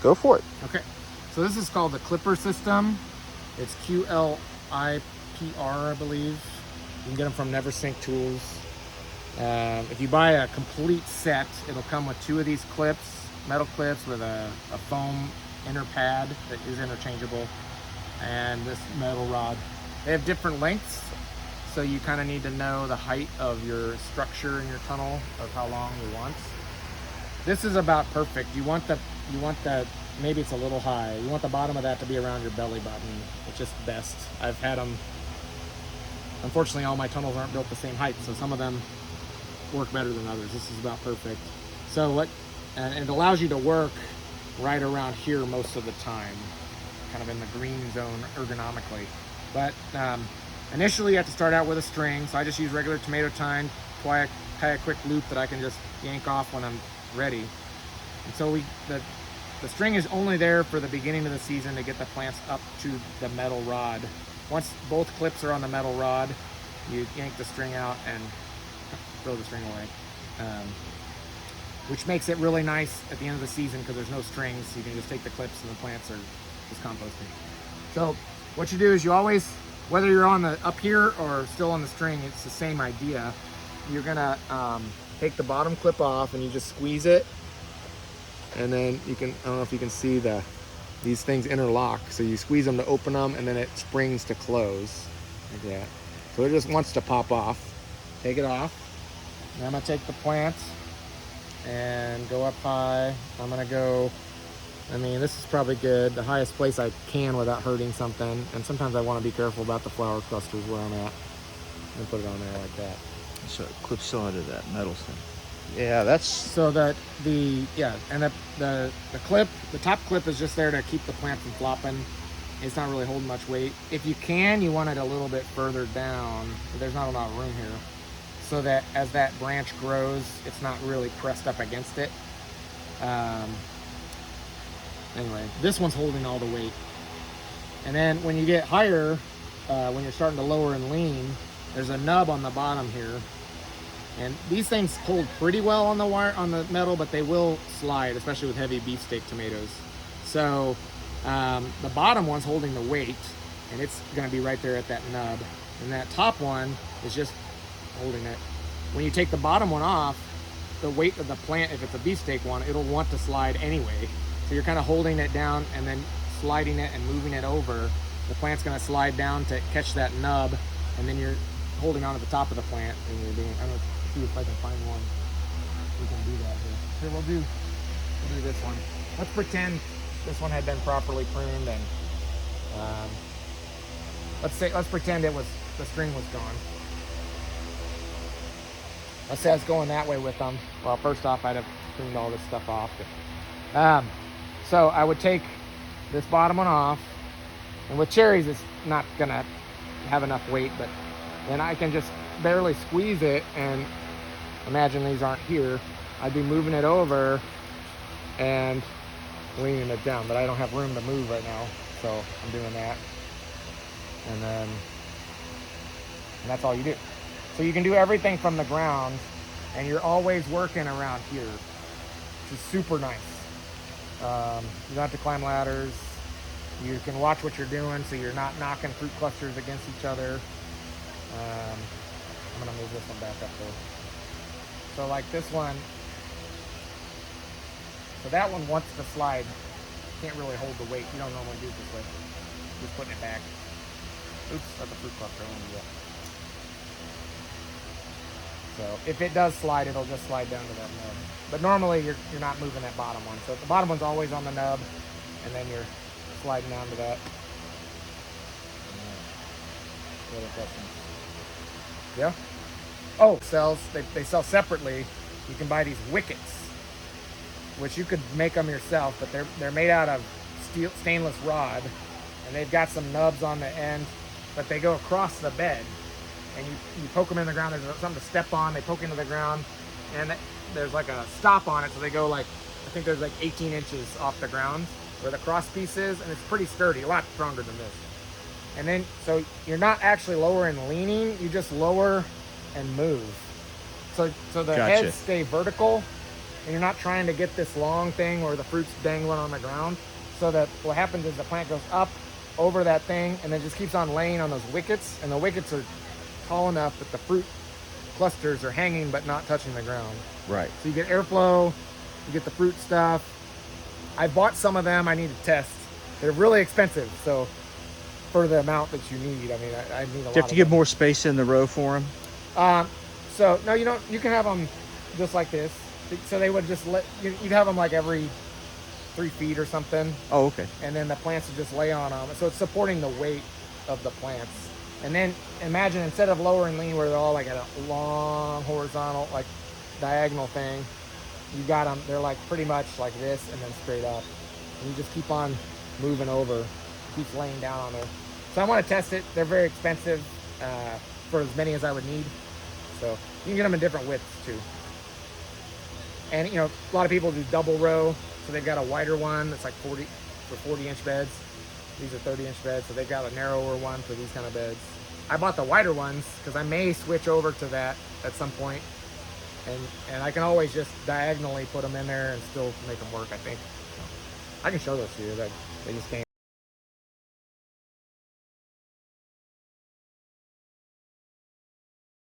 Go for it. Okay. So this is called the Qlipr system. It's Qlipr, I believe. You can get them from NeverSync Tools. If you buy a complete set, it'll come with 2 of these clips, metal clips with a foam inner pad that is interchangeable, and this metal rod. They have different lengths, so you kind of need to know the height of your structure in your tunnel of how long you want. This is about perfect. You want the maybe it's a little high. You want the bottom of that to be around your belly button, which is best. I've had them, unfortunately all my tunnels aren't built the same height, so some of them work better than others. This is about perfect. So and it allows you to work right around here most of the time, kind of in the green zone ergonomically. But initially you have to start out with a string, so I just use regular tomato tine, tie a quick loop that I can just yank off when I'm ready. And so the string is only there for the beginning of the season to get the plants up to the metal rod. Once both clips are on the metal rod, you yank the string out and throw the string away. Which makes it really nice at the end of the season because there's no strings. So you can just take the clips and the plants are just composting. So what you do is you always, whether you're on the up here or still on the string, it's the same idea. You're gonna take the bottom clip off and you just squeeze it. And then you can, I don't know if you can see these things interlock. So you squeeze them to open them and then it springs to close like that. So it just wants to pop off. Take it off. And I'm gonna take the plant and go up high. I'm gonna go, I mean, this is probably good, the highest place I can without hurting something. And sometimes I wanna be careful about the flower clusters where I'm at. And put it on there like that. So it clips onto that metal thing. Yeah, that's... So that the clip, the top clip is just there to keep the plant from flopping. It's not really holding much weight. If you can, you want it a little bit further down. There's not a lot of room here. So that as that branch grows, it's not really pressed up against it. Anyway, this one's holding all the weight. And then when you get higher, when you're starting to lower and lean, there's a nub on the bottom here. And these things hold pretty well on the wire, on the metal, but they will slide, especially with heavy beefsteak tomatoes. So the bottom one's holding the weight, and it's gonna be right there at that nub. And that top one is just holding it. When you take the bottom one off, the weight of the plant, if it's a beefsteak one, it'll want to slide anyway. So you're kind of holding it down and then sliding it and moving it over. The plant's gonna slide down to catch that nub, and then you're holding on to the top of the plant, and you're doing, I don't know, see if I can find one. We can do that here. Here, we'll do this one. Let's pretend this one had been properly pruned, and let's pretend the string was gone. Let's say I was going that way with them. Well, first off, I'd have pruned all this stuff off. But, so I would take this bottom one off, and with cherries, it's not gonna have enough weight, but then I can just barely squeeze it, and imagine these aren't here. I'd be moving it over and leaning it down, but I don't have room to move right now, so I'm doing that. And that's all you do. So you can do everything from the ground, and you're always working around here, which is super nice. You don't have to climb ladders. You can watch what you're doing, so you're not knocking fruit clusters against each other. I'm gonna move this one back up there. So like this one, so that one wants to slide. Can't really hold the weight. You don't normally do it this way. Just putting it back. Oops, that's a fruit cluster. I don't want to do that. So if it does slide, it'll just slide down to that nub. But normally you're not moving that bottom one. So the bottom one's always on the nub, and then you're sliding down to that. What other questions? Yeah? Oh, they sell separately. You can buy these wickets, which you could make them yourself, but they're made out of stainless rod, and they've got some nubs on the end, but they go across the bed, and you poke them in the ground. There's something to step on. They poke into the ground, and there's like a stop on it, so they go like, I think there's like 18 inches off the ground where the cross piece is, and it's pretty sturdy, a lot stronger than this. And then, so you're not actually lower and leaning, you just lower and move. So the Gotcha. heads stay vertical, and you're not trying to get this long thing or the fruit's dangling on the ground. So that what happens is the plant goes up over that thing and then just keeps on laying on those wickets, and the wickets are tall enough that the fruit clusters are hanging but not touching the ground. Right. So you get airflow, you get the fruit stuff. I bought some of them. I need to test. They're really expensive, so for the amount that you need, I mean, I need a lot. Do you have to give more space in the row for them? So no, you don't. You can have them just like this. So they would just you'd have them like every 3 feet or something. Oh, okay. And then the plants would just lay on them. So it's supporting the weight of the plants. And then imagine instead of lower and lean where they're all like at a long horizontal, like diagonal thing, you got them, they're like pretty much like this and then straight up. And you just keep on moving over, keeps laying down on there. So I want to test it. They're very expensive for as many as I would need. So you can get them in different widths too. And you know, a lot of people do double row. So they've got a wider one that's like 40-inch beds. These are 30-inch beds, so they've got a narrower one for these kind of beds. I bought the wider ones because I may switch over to that at some point. And I can always just diagonally put them in there and still make them work, I think. So I can show those to you. They just came.